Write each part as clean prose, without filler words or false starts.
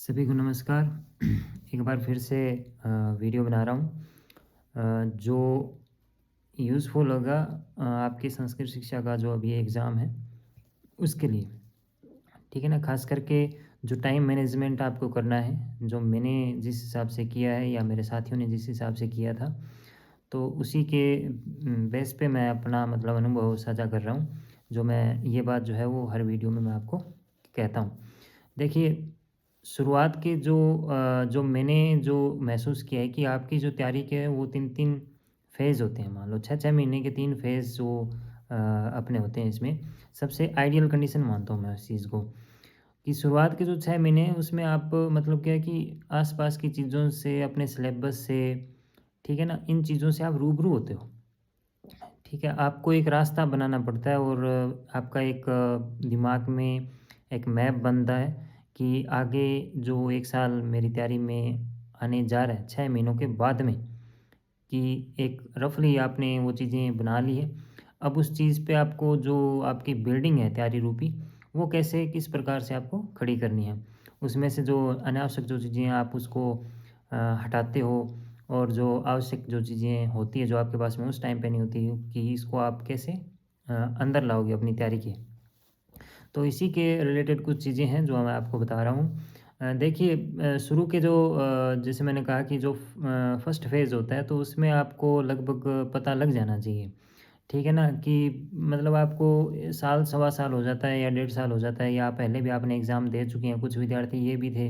सभी को नमस्कार। एक बार फिर से वीडियो बना रहा हूँ जो यूज़फुल होगा आपकी संस्कृत शिक्षा का जो अभी एग्ज़ाम है उसके लिए। ठीक है ना? ख़ास करके जो टाइम मैनेजमेंट आपको करना है, जो मैंने जिस हिसाब से किया है या मेरे साथियों ने जिस हिसाब से किया था, तो उसी के बेस पे मैं अपना मतलब अनुभव साझा कर रहा हूँ। जो मैं ये बात जो है वो हर वीडियो में मैं आपको कहता हूँ। देखिए, शुरुआत के जो मैंने जो महसूस किया है कि आपकी जो तैयारी के है वो 3-3 फ़ेज़ होते हैं। मान लो 6-6 महीने के 3 फ़ेज़ जो अपने होते हैं इसमें। सबसे आइडियल कंडीशन मानता हूँ मैं उस चीज़ को, कि शुरुआत के जो 6 महीने हैं उसमें आप मतलब क्या है कि आस-पास की चीज़ों से, अपने सिलेबस से, ठीक है ना? इन चीज़ों से आप रूबरू होते हो। ठीक है, आपको एक रास्ता बनाना पड़ता है और आपका एक दिमाग में एक मैप बनता है कि आगे जो 1 साल मेरी तैयारी में आने जा रहा है, 6 महीनों के बाद में, कि एक रफ़ली आपने वो चीज़ें बना ली है। अब उस चीज़ पे आपको जो आपकी बिल्डिंग है तैयारी रूपी, वो कैसे किस प्रकार से आपको खड़ी करनी है। उसमें से जो अनावश्यक जो चीज़ें हैं आप उसको हटाते हो और जो आवश्यक जो चीज़ें होती हैं जो आपके पास में उस टाइम पे नहीं होती कि इसको आप कैसे अंदर लाओगे अपनी तैयारी के। तो इसी के रिलेटेड कुछ चीज़ें हैं जो मैं आपको बता रहा हूँ। देखिए, शुरू के जो जैसे मैंने कहा कि जो फर्स्ट फ़ेज़ होता है तो उसमें आपको लगभग पता लग जाना चाहिए। ठीक है ना? कि मतलब आपको साल, सवा साल हो जाता है या 1.5 साल हो जाता है या पहले भी आपने एग्ज़ाम दे चुके हैं। कुछ विद्यार्थी ये भी थे,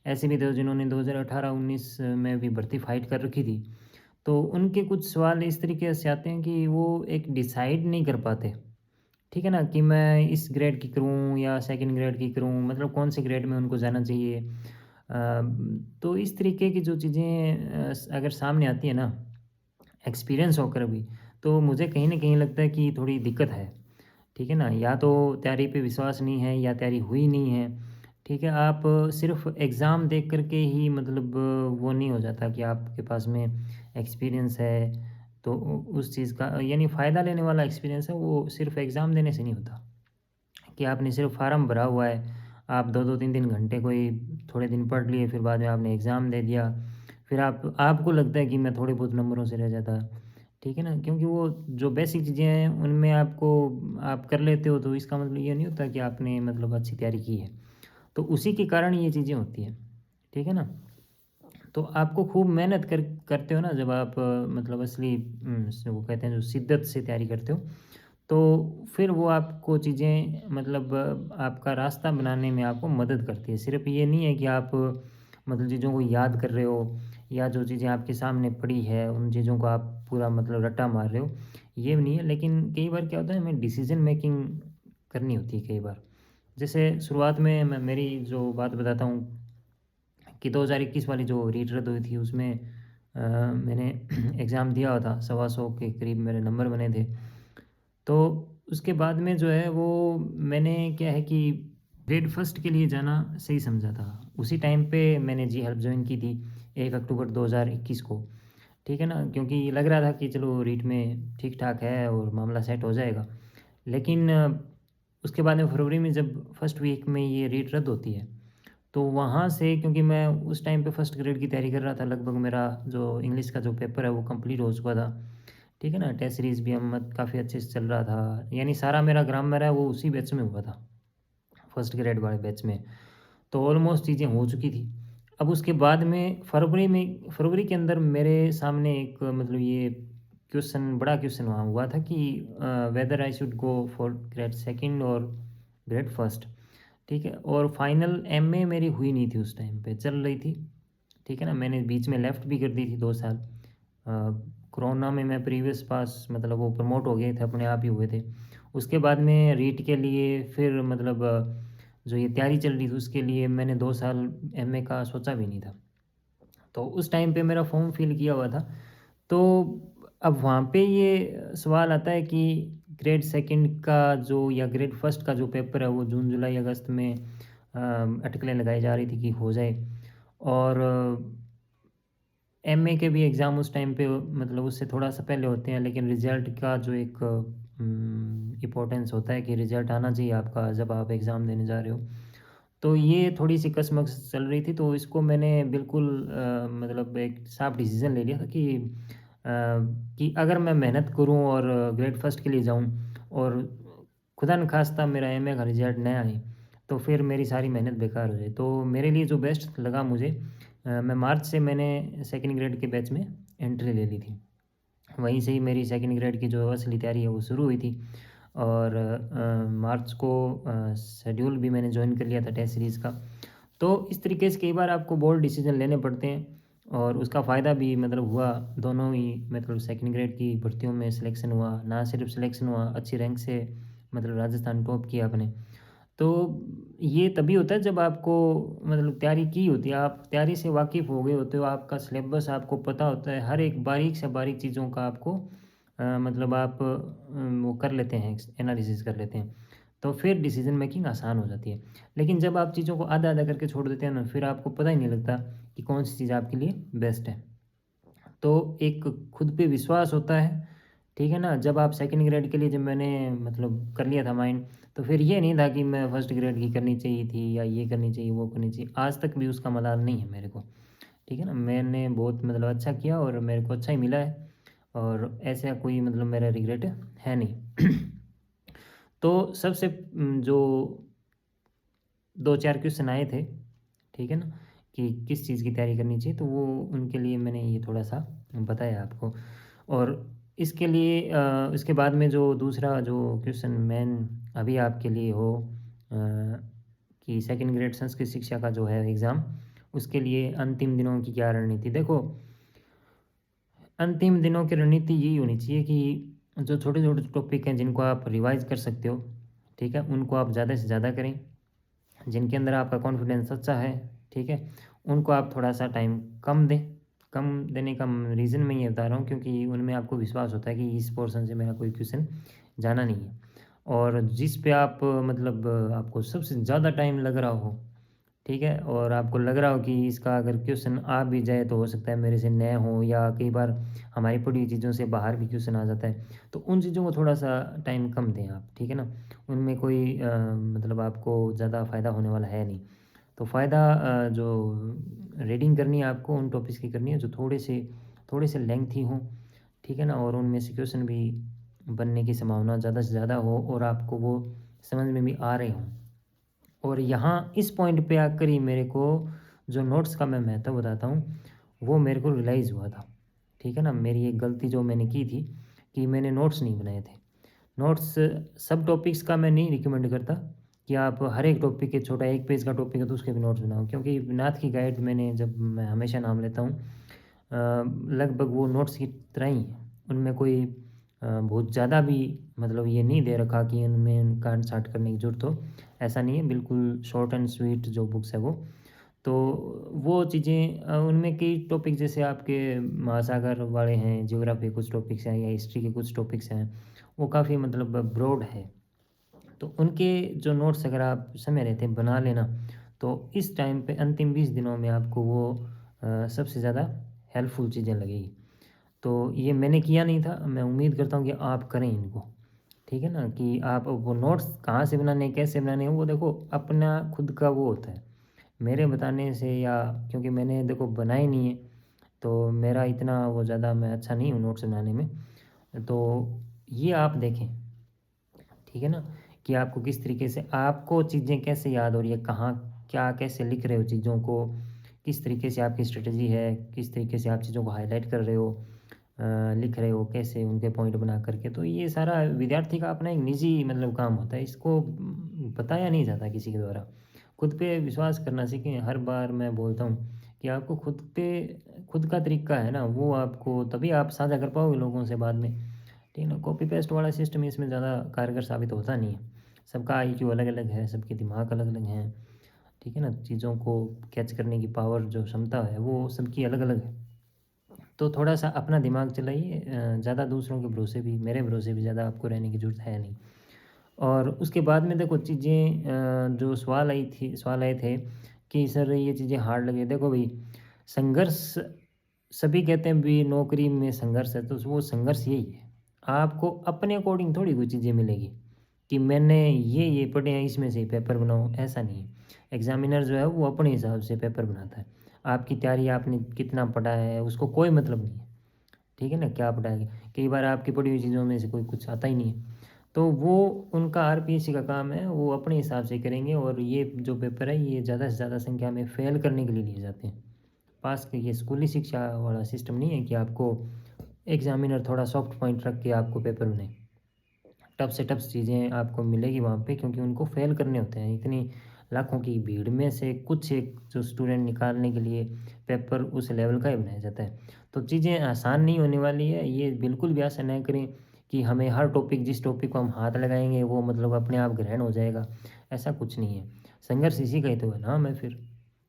ऐसे भी थे जिन्होंने 2018-19 में भी भर्ती फ़ाइट कर रखी थी। तो उनके कुछ सवाल इस तरीके से आते हैं कि वो एक डिसाइड नहीं कर पाते। ठीक है ना? कि मैं इस ग्रेड की करूँ या सेकंड ग्रेड की करूँ, मतलब कौन से ग्रेड में उनको जाना चाहिए। तो इस तरीके की जो चीज़ें अगर सामने आती है ना, एक्सपीरियंस होकर भी, तो मुझे कहीं न कहीं लगता है कि थोड़ी दिक्कत है। ठीक है ना? या तो तैयारी पे विश्वास नहीं है या तैयारी हुई नहीं है। ठीक है? आप सिर्फ़ एग्ज़ाम देख कर के ही मतलब वो नहीं हो जाता कि आपके पास में एक्सपीरियंस है, तो उस चीज़ का यानी फ़ायदा लेने वाला एक्सपीरियंस है, वो सिर्फ़ एग्ज़ाम देने से नहीं होता। कि आपने सिर्फ़ फ़ॉर्म भरा हुआ है, आप 2-2 3-3 घंटे कोई थोड़े दिन पढ़ लिए, फिर बाद में आपने एग्ज़ाम दे दिया। फिर आपको लगता है कि मैं थोड़े बहुत नंबरों से रह जाता। ठीक है ना? क्योंकि वो जो बेसिक चीज़ें हैं, उनमें आपको आप कर लेते हो, तो इसका मतलब ये नहीं होता कि आपने मतलब अच्छी तैयारी की है। तो उसी के कारण ये चीज़ें होती हैं। ठीक है ना? तो आपको खूब मेहनत करते हो ना जब आप मतलब असली वो कहते हैं जो शिद्दत से तैयारी करते हो, तो फिर वो आपको चीज़ें मतलब आपका रास्ता बनाने में आपको मदद करती है। सिर्फ़ ये नहीं है कि आप मतलब चीज़ों को याद कर रहे हो या जो चीज़ें आपके सामने पड़ी है, उन चीज़ों को आप पूरा मतलब रट्टा मार रहे हो, ये नहीं है। लेकिन कई बार क्या होता है, हमें डिसीज़न मेकिंग करनी होती है कई बार। जैसे शुरुआत में मैं मेरी जो बात बताता हूँ कि 2021 वाली जो रीट रद्द हुई थी उसमें मैंने एग्ज़ाम दिया हुआ था, सवा सौ के करीब मेरे नंबर बने थे। तो उसके बाद में जो है वो मैंने क्या है कि ग्रेड फर्स्ट के लिए जाना सही समझा था। उसी टाइम पे मैंने जी हेल्प जॉइन की थी 1 अक्टूबर 2021 को। ठीक है ना? क्योंकि लग रहा था कि चलो रीट में ठीक-ठाक है और मामला सेट हो जाएगा। लेकिन उसके बाद में फरवरी में जब फर्स्ट वीक में ये रीट रद्द होती है, तो वहाँ से क्योंकि मैं उस टाइम पे फर्स्ट ग्रेड की तैयारी कर रहा था, लगभग मेरा जो इंग्लिश का जो पेपर है वो कंप्लीट हो चुका था। ठीक है ना? टेस्ट सीरीज़ भी हम काफ़ी अच्छे से चल रहा था। यानी सारा मेरा ग्रामर है वो उसी बैच में हुआ था, फर्स्ट ग्रेड वाले बैच में। तो ऑलमोस्ट चीज़ें हो चुकी थी। अब उसके बाद में फरवरी के अंदर मेरे सामने एक मतलब ये बड़ा क्वेश्चन वहाँ हुआ था कि whether I should go for grade second और ग्रेड फर्स्ट। ठीक है? और फाइनल एमए मेरी हुई नहीं थी उस टाइम पे, चल रही थी। ठीक है ना? मैंने बीच में लेफ़्ट भी कर दी थी 2 साल। कोरोना में मैं प्रीवियस पास मतलब वो प्रमोट हो गए थे, अपने आप ही हुए थे। उसके बाद में रीट के लिए फिर मतलब जो ये तैयारी चल रही थी उसके लिए मैंने 2 साल एमए का सोचा भी नहीं था। तो उस टाइम पे मेरा फॉर्म फिल किया हुआ था। तो अब वहाँ पे ये सवाल आता है कि ग्रेड सेकंड का जो या ग्रेड फर्स्ट का जो पेपर है वो जून, जुलाई, अगस्त में अटकलें लगाई जा रही थी कि हो जाए। और एमए के भी एग्ज़ाम उस टाइम पे मतलब उससे थोड़ा-सा पहले होते हैं, लेकिन रिज़ल्ट का जो एक इम्पोर्टेंस होता है कि रिज़ल्ट आना चाहिए आपका जब आप एग्ज़ाम देने जा रहे हो। तो ये थोड़ी-सी कशमकश चल रही थी, तो इसको मैंने बिल्कुल मतलब एक साफ डिसीज़न ले लिया था कि अगर मैं मेहनत करूँ और ग्रेड फर्स्ट के लिए जाऊँ और खुदा न ख़ास्ता मेरा एमए का रिज़ल्ट ना आए, तो फिर मेरी सारी मेहनत बेकार हो जाए। तो मेरे लिए जो बेस्ट लगा मुझे, मैं मार्च से मैंने सेकंड ग्रेड के बैच में एंट्री ले ली थी। वहीं से ही मेरी सेकंड ग्रेड की जो असली तैयारी है वो शुरू हुई थी और मार्च को शेड्यूल भी मैंने जॉइन कर लिया था टेस्ट सीरीज़ का। तो इस तरीके से कई बार आपको बोल्ड डिसीज़न लेने पड़ते हैं और उसका फ़ायदा भी मतलब हुआ। दोनों ही मतलब सेकंड ग्रेड की भर्तियों में सिलेक्शन हुआ, ना सिर्फ सिलेक्शन हुआ, अच्छी रैंक से मतलब राजस्थान टॉप किया आपने। तो ये तभी होता है जब आपको मतलब तैयारी की होती है, आप तैयारी से वाकिफ़ हो गए होते हो, आपका सिलेबस आपको पता होता है, हर एक बारीक से बारीक चीज़ों का आपको मतलब आप वो कर लेते हैं, एनालिसिस कर लेते हैं, तो फिर डिसीज़न मेकिंग आसान हो जाती है। लेकिन जब आप चीज़ों को आधा-आधा करके छोड़ देते हैं ना, फिर आपको पता ही नहीं लगता कि कौन-सी चीज़ आपके लिए बेस्ट है। तो एक खुद पे विश्वास होता है, ठीक है ना? जब आप सेकंड ग्रेड के लिए जब मैंने मतलब कर लिया था माइंड, तो फिर ये नहीं था कि मैं फर्स्ट ग्रेड की करनी चाहिए थी या ये करनी चाहिए, वो करनी चाहिए। आज तक भी उसका मलाल नहीं है मेरे को, ठीक है ना? मैंने बहुत मतलब अच्छा किया और मेरे को अच्छा ही मिला है और ऐसा कोई मतलब मेरा रिग्रेट है नहीं। तो सबसे जो 2-4 क्वेश्चन आए थे, ठीक है ना? कि किस चीज़ की तैयारी करनी चाहिए, तो वो उनके लिए मैंने ये थोड़ा-सा बताया आपको। और इसके लिए इसके बाद में जो दूसरा जो क्वेश्चन मेन अभी आपके लिए हो कि सेकंड ग्रेड संस्कृत शिक्षा का जो है एग्ज़ाम, उसके लिए अंतिम दिनों की क्या रणनीति? देखो, अंतिम दिनों की रणनीति यही होनी चाहिए कि जो छोटे-छोटे टॉपिक हैं जिनको आप रिवाइज़ कर सकते हो, ठीक है? उनको आप ज़्यादा से ज़्यादा करें। जिनके अंदर आपका कॉन्फिडेंस अच्छा है, ठीक है? उनको आप थोड़ा-सा टाइम कम दें। कम देने का रीज़न मैं ये बता रहा हूँ क्योंकि उनमें आपको विश्वास होता है कि इस पोर्शन से मेरा कोई क्वेश्चन जाना नहीं है। और जिस पे आप मतलब आपको सबसे ज़्यादा टाइम लग रहा हो, ठीक है? और आपको लग रहा हो कि इसका अगर क्वेश्चन आ भी जाए तो हो सकता है मेरे से न हो या कई बार हमारी पढ़ी हुई चीज़ों से बाहर भी क्वेश्चन आ जाता है। तो उन चीज़ों को थोड़ा-सा टाइम कम दें आप, ठीक है ना? उनमें कोई मतलब आपको ज़्यादा फ़ायदा होने वाला है नहीं। तो फ़ायदा जो रीडिंग करनी है आपको उन टॉपिक्स की करनी है जो थोड़े से लेंथी हों, ठीक है ना? और उनमें से क्वेश्चन भी बनने की संभावना ज़्यादा से ज़्यादा हो और आपको वो समझ में भी आ रहे हों। और यहाँ इस पॉइंट पे आकर ही मेरे को जो नोट्स का मैं महत्व बताता हूँ, वो मेरे को रियलाइज़ हुआ था, ठीक है ना? मेरी एक गलती जो मैंने की थी कि मैंने नोट्स नहीं बनाए थे। नोट्स सब टॉपिक्स का मैं नहीं रिकमेंड करता कि आप हर एक टॉपिक के छोटा 1 पेज का टॉपिक है तो उसके भी नोट्स बनाओ क्योंकि नाथ की गाइड मैंने जब मैं हमेशा नाम लेता हूँ लगभग वो नोट्स की तरह ही है। उनमें कोई बहुत ज़्यादा भी मतलब ये नहीं दे रखा कि इनमें काट-छाँट करने की ज़रूरत हो, ऐसा नहीं है, बिल्कुल शॉर्ट एंड स्वीट जो बुक्स है वो। तो वो चीज़ें उनमें कई टॉपिक जैसे आपके महासागर वाले हैं, ज्योग्राफी कुछ टॉपिक्स हैं या हिस्ट्री के कुछ टॉपिक्स हैं, वो काफ़ी मतलब ब्रॉड है। तो उनके जो नोट्स अगर आप समय रहते बना लेना, तो इस टाइम पे अंतिम 20 दिनों में आपको वो सबसे ज़्यादा हेल्पफुल चीज़ें लगेगी। तो ये मैंने किया नहीं था, मैं उम्मीद करता हूँ कि आप करें इनको, ठीक है ना? कि आप वो नोट्स कहाँ से बनाने हैं, कैसे बनाने हैं, वो देखो अपना खुद का वो होता है। मेरे बताने से या क्योंकि मैंने देखो बनाए नहीं है, तो मेरा इतना वो ज़्यादा मैं अच्छा नहीं हूँ नोट्स बनाने में। तो ये आप देखें, ठीक है ना? कि आपको किस तरीके से आपको चीज़ें कैसे याद हो रही है, कहाँ क्या कैसे लिख रहे हो चीज़ों को, किस तरीके से आपकी स्ट्रेटजी है, किस तरीके से आप चीज़ों को हाइलाइट कर रहे हो, लिख रहे हो, कैसे उनके पॉइंट बना कर के। तो ये सारा विद्यार्थी का अपना एक निजी मतलब काम होता है, इसको बताया नहीं जाता किसी के द्वारा। खुद पे विश्वास करना सीखें, हर बार मैं बोलता हूँ कि आपको खुद का तरीका है ना, वो आपको तभी आप साझा कर पाओगे लोगों से बाद में। ठीक है ना? कॉपी पेस्ट वाला सिस्टम इसमें ज़्यादा कारगर साबित होता नहीं है। सबका आईक्यू अलग-अलग है, सबके दिमाग अलग-अलग हैं, ठीक है ना? चीज़ों को कैच करने की पावर जो क्षमता है, वो सबकी अलग-अलग है। तो थोड़ा-सा अपना दिमाग चलाइए ज़्यादा दूसरों के भरोसे भी मेरे भरोसे भी ज़्यादा आपको रहने की ज़रूरत है नहीं। और उसके बाद में देखो चीज़ें जो सवाल आए थे कि सर ये चीज़ें हार्ड लगी। देखो भई, संघर्ष सभी कहते हैं भी नौकरी में संघर्ष है, तो वो संघर्ष यही है। आपको अपने अकॉर्डिंग थोड़ी कोई चीज़ें मिलेगी। कि मैंने ये पढ़े हैं इसमें से पेपर बनाओ, ऐसा नहीं है। एग्ज़ामिनर जो है वो अपने हिसाब से पेपर बनाता है। आपकी तैयारी आपने कितना पढ़ा है उसको कोई मतलब नहीं है। ठीक है ना? क्या पढ़ा है? कई बार आपकी पढ़ी हुई चीज़ों में से कोई कुछ आता ही नहीं है। तो वो उनका आरपीएससी का काम है, वो अपने हिसाब से करेंगे और ये जो पेपर है ये ज़्यादा से ज़्यादा संख्या में फ़ेल करने के लिए लिए जाते हैं। पास के ये स्कूली शिक्षा वाला सिस्टम नहीं है कि आपको एग्ज़ामिनर थोड़ा सॉफ्ट पॉइंट रख के आपको पेपर बनाए। टफ से टफ चीज़ें आपको मिलेगी वहाँ पे क्योंकि उनको फ़ेल करने होते हैं। इतनी लाखों की भीड़ में से कुछ एक जो स्टूडेंट निकालने के लिए पेपर उस लेवल का ही बनाया जाता है। तो चीज़ें आसान नहीं होने वाली है, ये बिल्कुल भी आशा ना करें कि हमें हर टॉपिक जिस टॉपिक को हम हाथ लगाएँगे वो मतलब अपने आप ग्रहण हो जाएगा, ऐसा कुछ नहीं है। संघर्ष इसी का ही तो है नाम है फिर,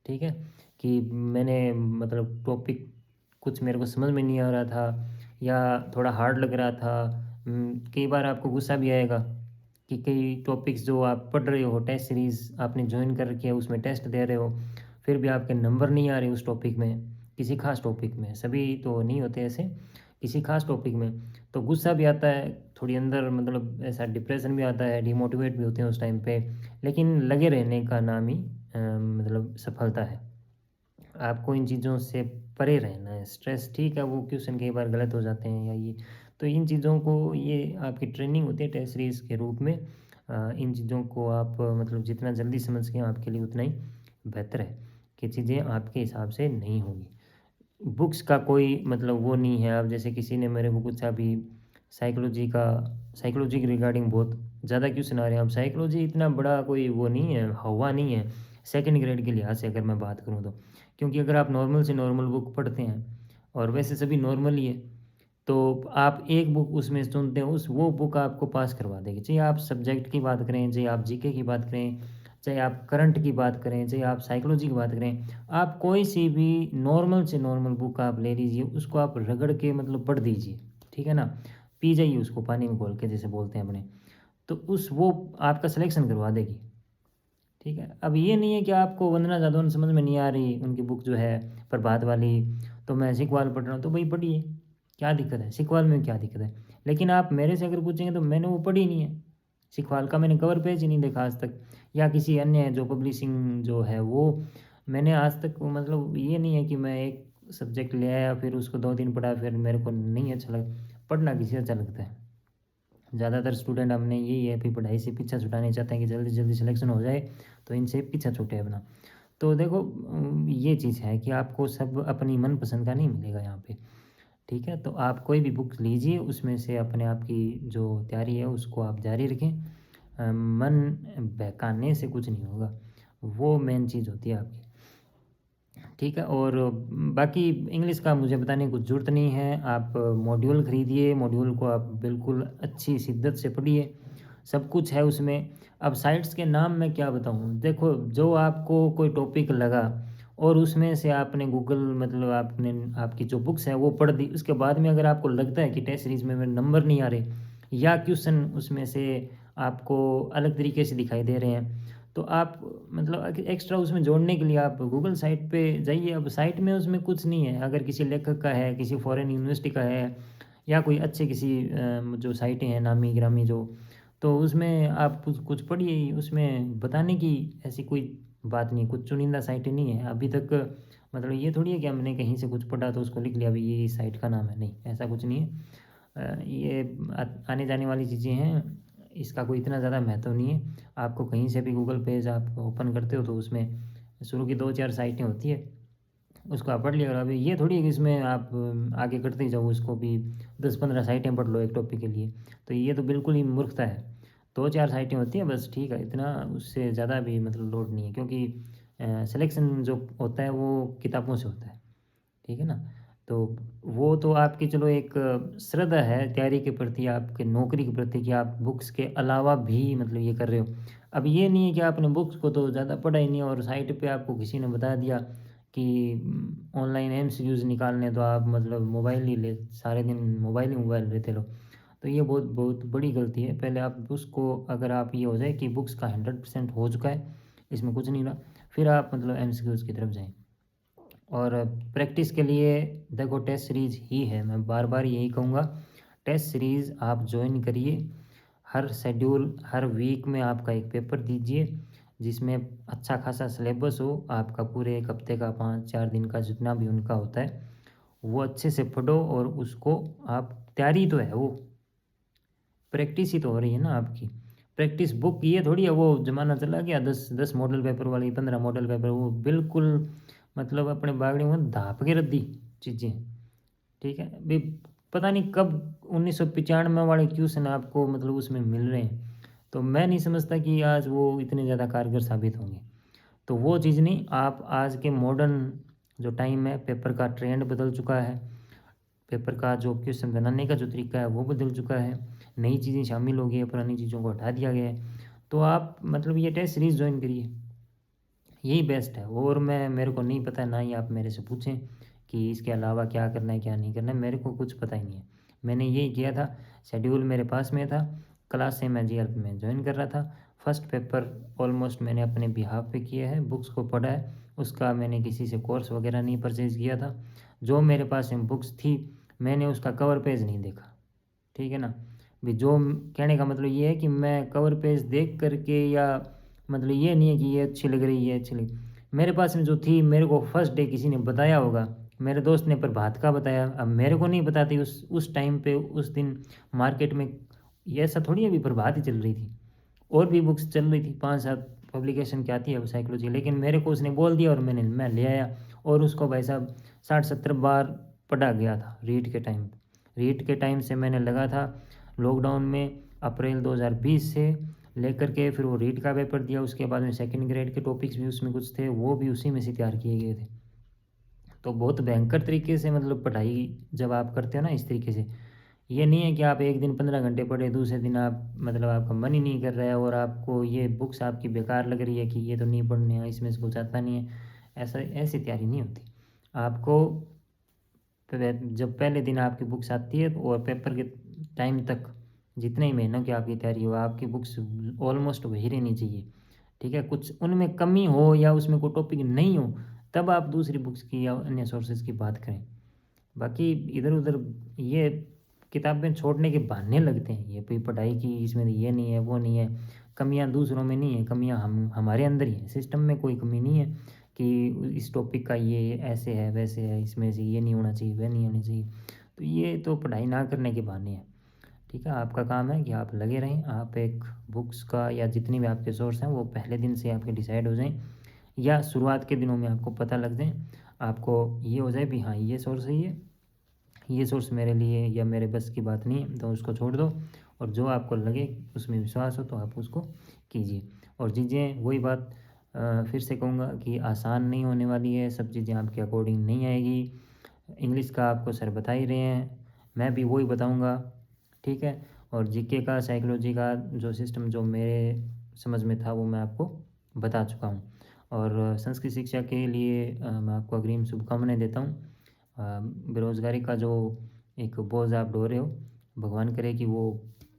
ठीक है? कि मैंने मतलब टॉपिक कुछ मेरे को समझ में नहीं आ रहा था या थोड़ा हार्ड लग रहा था। कई बार आपको गुस्सा भी आएगा कि कई टॉपिक्स जो आप पढ़ रहे हो, टेस्ट सीरीज़ आपने जॉइन कर रखी है, उसमें टेस्ट दे रहे हो, फिर भी आपके नंबर नहीं आ रहे उस टॉपिक में, किसी ख़ास टॉपिक में, सभी तो नहीं होते ऐसे, किसी ख़ास टॉपिक में। तो गुस्सा भी आता है, थोड़ी अंदर मतलब ऐसा डिप्रेशन भी आता है, डिमोटिवेट भी होते हैं उस टाइम पे, लेकिन लगे रहने का नाम ही मतलब सफलता है। आपको इन चीज़ों से परे रहना है। स्ट्रेस ठीक है, वो क्वेश्चन कई बार गलत हो जाते हैं या ये, तो इन चीज़ों को ये आपकी ट्रेनिंग होती है टेस्ट सीरीज़ के रूप में। इन चीज़ों को आप मतलब जितना जल्दी समझ सकें आपके लिए उतना ही बेहतर है कि चीज़ें आपके हिसाब से नहीं होंगी। बुक्स का कोई मतलब वो नहीं है। अब जैसे किसी ने मेरे को पूछा अभी साइकोलॉजी का, साइकोलॉजी के रिगार्डिंग बहुत ज़्यादा क्वेश्चन आ रहे हैं। अब साइकोलॉजी इतना बड़ा कोई वो नहीं है, हवा नहीं है सेकंड ग्रेड के लिहाज से अगर मैं बात करूँ तो। क्योंकि अगर आप नॉर्मल से नॉर्मल बुक पढ़ते हैं और वैसे सभी नॉर्मल ही है, तो आप एक बुक उसमें से चुनते हैं, उस वो बुक आपको पास करवा देगी। चाहे आप सब्जेक्ट की बात करें, चाहे आप जीके की बात करें, चाहे आप करंट की बात करें, चाहे आप साइकोलॉजी की बात करें, आप कोई सी भी नॉर्मल से नॉर्मल बुक आप ले लीजिए, उसको आप रगड़ के मतलब पढ़ दीजिए, ठीक है ना? पी जाइए उसको पानी में घोल के जैसे बोलते हैं अपने, तो उस वो आपका सिलेक्शन करवा देगी, ठीक है? अब ये नहीं है कि आपको वंदना जादौन समझ में नहीं आ रही, उनकी बुक जो है प्रभात वाली, तो मैं सिकवाल पढ़ रहा हूँ, तो भई पढ़िए, क्या दिक्कत है? सिकवाल में क्या दिक्कत है? लेकिन आप मेरे से अगर पूछेंगे तो मैंने वो पढ़ी नहीं है, सिकवाल का मैंने कवर पेज ही नहीं देखा आज तक, या किसी अन्य जो पब्लिशिंग जो है वो मैंने आज तक मतलब ये नहीं है कि मैं एक सब्जेक्ट ले आया फिर उसको 2 दिन पढ़ा फिर मेरे को नहीं अच्छा लगा, पढ़ना किसे अच्छा लगता है? ज़्यादातर स्टूडेंट हमने यही है कि पढ़ाई से पीछा छुड़ाने चाहते हैं कि जल्दी जल्दी सिलेक्शन हो जाए, तो इनसे पीछा छूटे अपना। तो देखो ये चीज़ है कि आपको सब अपनी मनपसंद का नहीं मिलेगा यहाँ पे, ठीक है? तो आप कोई भी बुक लीजिए, उसमें से अपने आप की जो तैयारी है उसको आप जारी रखें। मन बहकाने से कुछ नहीं होगा, वो मेन चीज़ होती है आपकी। ठीक है, और बाकी इंग्लिश का मुझे बताने की कुछ ज़रूरत नहीं है। आप मॉड्यूल खरीदिए, मॉड्यूल को आप बिल्कुल अच्छी शिद्दत से पढ़िए, सब कुछ है उसमें। अब साइट्स के नाम मैं क्या बताऊँ? देखो, जो आपको कोई टॉपिक लगा और उसमें से आपने गूगल मतलब आपने आपकी जो बुक्स हैं वो पढ़ दी, उसके बाद में अगर आपको लगता है कि टेस्ट सीरीज़ में मेरे नंबर नहीं आ रहे या क्वेश्चन उसमें से आपको अलग तरीके से दिखाई दे रहे हैं, तो आप मतलब एक्स्ट्रा उसमें जोड़ने के लिए आप गूगल साइट पे जाइए। अब साइट में उसमें कुछ नहीं है, अगर किसी लेखक का है, किसी फॉरेन यूनिवर्सिटी का है या कोई अच्छे किसी जो साइटें हैं नामी गिरामी जो, तो उसमें आप कुछ कुछ पढ़िए ही, उसमें बताने की ऐसी कोई बात नहीं, कुछ चुनिंदा साइटें नहीं है अभी तक। मतलब ये थोड़ी है कि हमने कहीं से कुछ पढ़ा तो उसको लिख लिया अभी ये इस साइट का नाम है, नहीं ऐसा कुछ नहीं है। ये आने जाने वाली चीज़ें हैं, इसका कोई इतना ज़्यादा महत्व नहीं है। आपको कहीं से भी गूगल पेज आप ओपन करते हो तो उसमें शुरू की 2-4 साइटें होती है, उसको आप पढ़ लिया करो। अभी ये थोड़ी है कि इसमें आप आगे करते ही जाओ, उसको भी 10-15 साइटें पढ़ लो एक टॉपिक के लिए, तो ये तो बिल्कुल ही मूर्खता है। 2-4 साइटें होती हैं बस, ठीक है, इतना उससे ज़्यादा भी मतलब लोड नहीं है क्योंकि सिलेक्शन जो होता है वो किताबों से होता है। ठीक है ना? तो वो तो आपकी चलो एक श्रद्धा है तैयारी के प्रति, आपके नौकरी के प्रति कि आप बुक्स के अलावा भी मतलब ये कर रहे हो। अब ये नहीं है कि आपने बुक्स को तो ज़्यादा पढ़ा ही नहीं और साइट पे आपको किसी ने बता दिया कि ऑनलाइन एमसीक्यूज़ निकालने हैं, तो आप मतलब मोबाइल ही ले सारे दिन मोबाइल ही मोबाइल लेते रहो। तो ये बहुत बहुत बड़ी गलती है। पहले आप उसको अगर आप ये हो जाए कि बुक्स का 100% हो चुका है, इसमें कुछ नहीं रहा, फिर आप मतलब एमसीक्यूज़ की तरफ जाएँ। और प्रैक्टिस के लिए देखो टेस्ट सीरीज़ ही है, मैं बार-बार यही कहूँगा, टेस्ट सीरीज़ आप जॉइन करिए। हर शेड्यूल हर वीक में आपका एक पेपर दीजिए, जिसमें अच्छा खासा सिलेबस हो, आपका पूरे 1 हफ्ते का 5-4 दिन का जितना भी उनका होता है, वो अच्छे से पढ़ो और उसको आप तैयारी तो है वो, प्रैक्टिस ही तो हो रही है ना आपकी। प्रैक्टिस बुक ये थोड़ी है, वो ज़माना चला गया 10 मॉडल पेपर वाली, 15 मॉडल पेपर, वो बिल्कुल मतलब अपने बागड़ी में धाप के रख दी चीज़ें, ठीक है। अभी पता नहीं कब 1995 वाले क्वेश्चन आपको मतलब उसमें मिल रहे हैं, तो मैं नहीं समझता कि आज वो इतने ज़्यादा कारगर साबित होंगे। तो वो चीज़ नहीं, आप आज के मॉडर्न जो टाइम है, पेपर का ट्रेंड बदल चुका है, पेपर का जो क्वेश्चन बनाने का जो तरीका है वो बदल चुका है, नई चीज़ें शामिल हो गई है, पुरानी चीज़ों को हटा दिया गया है। तो आप मतलब ये टेस्ट सीरीज़ ज्वाइन करिए, यही बेस्ट है। और मैं मेरे को नहीं पता, ना ही आप मेरे से पूछें कि इसके अलावा क्या करना है क्या नहीं करना है, मेरे को कुछ पता ही नहीं है। मैंने यही किया था, शेड्यूल मेरे पास में था, क्लास से मैं जीएलपी में ज्वाइन कर रहा था। फर्स्ट पेपर ऑलमोस्ट मैंने अपने बिहाफ पे किया है, बुक्स को पढ़ा है, उसका मैंने किसी से कोर्स वगैरह नहीं परचेज़ किया था। जो मेरे पास में बुक्स थी, मैंने उसका कवर पेज नहीं देखा, ठीक है ना। भी जो कहने का मतलब ये है कि मैं कवर पेज देख करके, या मतलब ये नहीं है कि ये अच्छी लग रही है, अच्छी लग, मेरे पास में जो थी, मेरे को फर्स्ट डे किसी ने बताया होगा, मेरे दोस्त ने प्रभात का बताया, अब मेरे को नहीं बताती उस टाइम पे उस दिन मार्केट में। ये ऐसा थोड़ी अभी प्रभात ही चल रही थी, और भी बुक्स चल रही थी, 5-7 पब्लिकेशन की आती है साइकोलॉजी, लेकिन मैं उसने बोल दिया और मैं ले आया, और उसको भाई साहब 60-70 बार पढ़ा गया था रीड के टाइम। रीट के टाइम से मैंने लगा था लॉकडाउन में, अप्रैल 2020 से लेकर के, फिर वो रीट का पेपर दिया, उसके बाद में सेकंड ग्रेड के टॉपिक्स भी उसमें कुछ थे, वो भी उसी में से तैयार किए गए थे। तो बहुत भयंकर तरीके से मतलब पढ़ाई जब आप करते हो ना इस तरीके से, ये नहीं है कि आप एक दिन 15 घंटे पढ़े, दूसरे दिन आप मतलब आपका मन ही नहीं कर रहा है, और आपको ये बुक्स आपकी बेकार लग रही है कि ये तो नहीं पढ़ने हैं, इसमें से कुछ आता नहीं है, ऐसा ऐसी तैयारी नहीं होती। आपको जब पहले दिन आपकी बुक्स आती है, और पेपर के टाइम तक जितने ही महीनों की आपकी तैयारी हो, आपकी बुक्स ऑलमोस्ट वही रहनी चाहिए, ठीक है। कुछ उनमें कमी हो या उसमें कोई टॉपिक नहीं हो, तब आप दूसरी बुक्स की या अन्य सोर्सेज की बात करें। बाकी इधर उधर ये किताबें छोड़ने के बहाने लगते हैं, ये कोई पढ़ाई की इसमें ये नहीं है वो नहीं है, कमियां दूसरों में नहीं है, कमियां हम हमारे अंदर ही है, सिस्टम में कोई कमी नहीं है कि इस टॉपिक का ये ऐसे है वैसे है, इसमें से ये नहीं होना चाहिए वह नहीं होनी चाहिए। तो ये तो पढ़ाई ना करने के बहाने हैं, ठीक है। आपका काम है कि आप लगे रहें, आप एक बुक्स का या जितनी भी आपके सोर्स हैं वो पहले दिन से आपके डिसाइड हो जाएं, या शुरुआत के दिनों में आपको पता लग जाए, आपको ये हो जाए भी हाँ ये सोर्स है, ये सोर्स मेरे लिए या मेरे बस की बात नहीं है, तो उसको छोड़ दो, और जो आपको लगे उसमें विश्वास हो तो आप उसको कीजिए। और चीज़ें वही बात, फिर से कहूँगा कि आसान नहीं होने वाली है, सब चीज़ें आपके अकॉर्डिंग नहीं आएगी। इंग्लिश का आपको सर बता ही रहे हैं, मैं भी वही बताऊँगा, ठीक है। और जीके का साइकोलॉजी का जो सिस्टम जो मेरे समझ में था वो मैं आपको बता चुका हूँ। और संस्कृत शिक्षा के लिए मैं आपको अग्रिम शुभकामनाएं देता हूँ। बेरोज़गारी का जो एक बोझ आप ढो रहे हो, भगवान करे कि वो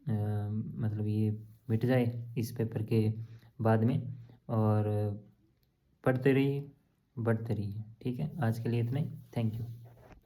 मतलब ये मिट जाए इस पेपर के बाद में, और पढ़ते रहिए, बढ़ते रहिए, ठीक है। आज के लिए इतना ही, थैंक यू।